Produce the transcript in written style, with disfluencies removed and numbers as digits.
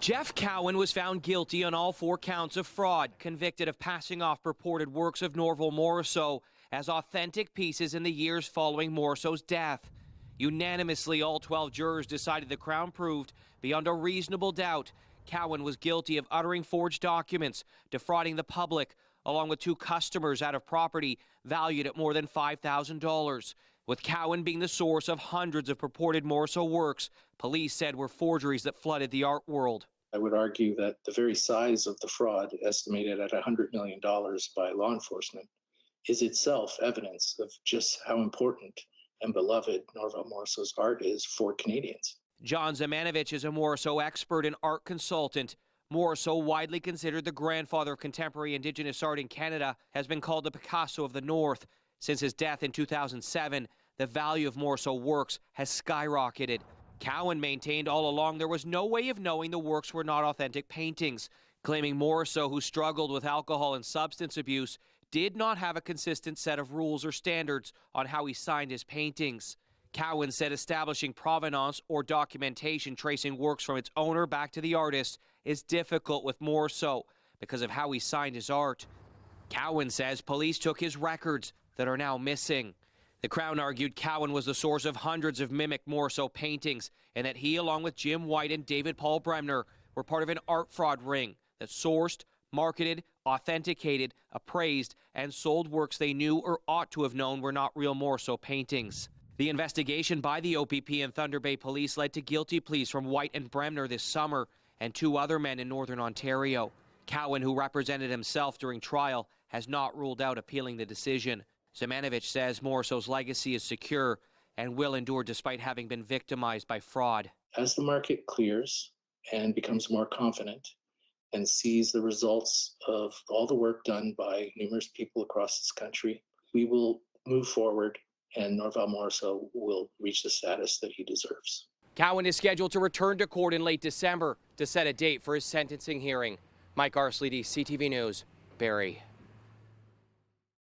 Jeff Cowan was found guilty on all 4 counts of fraud, convicted of passing off purported works of Norval Morrisseau as authentic pieces in the years following Morrisseau's death. Unanimously, all 12 jurors decided the Crown proved, beyond a reasonable doubt, Cowan was guilty of uttering forged documents, defrauding the public, along with 2 customers out of property valued at more than $5,000. With Cowan being the source of hundreds of purported Morrisseau works, police said were forgeries that flooded the art world. I would argue that the very size of the fraud, estimated at $100 million by law enforcement, is itself evidence of just how important and beloved Norval Morrisseau's art is for Canadians. John Zamanovich is a Morrisseau expert and art consultant. Morrisseau, widely considered the grandfather of contemporary Indigenous art in Canada, has been called the Picasso of the North. Since his death in 2007, the value of Morrisseau works has skyrocketed. Cowan maintained all along there was no way of knowing the works were not authentic paintings, claiming Morrisseau, who struggled with alcohol and substance abuse, did not have a consistent set of rules or standards on how he signed his paintings. Cowan said establishing provenance or documentation tracing works from its owner back to the artist is difficult with Morrisseau because of how he signed his art. Cowan says police took his records that are now missing. The Crown argued Cowan was the source of hundreds of mimic Morrisseau paintings and that he, along with Jim White and David Paul Bremner, were part of an art fraud ring that sourced, marketed, authenticated, appraised, and sold works they knew or ought to have known were not real Morrisseau paintings. The investigation by the OPP and Thunder Bay Police led to guilty pleas from White and Bremner this summer and 2 other men in Northern Ontario. Cowan, who represented himself during trial, has not ruled out appealing the decision. Zamanovich says Morrisseau's legacy is secure and will endure despite having been victimized by fraud. As the market clears and becomes more confident and sees the results of all the work done by numerous people across this country, we will move forward and Norval Morrisseau will reach the status that he deserves. Cowan is scheduled to return to court in late December to set a date for his sentencing hearing. Mike Arsledy, CTV News, Barrie.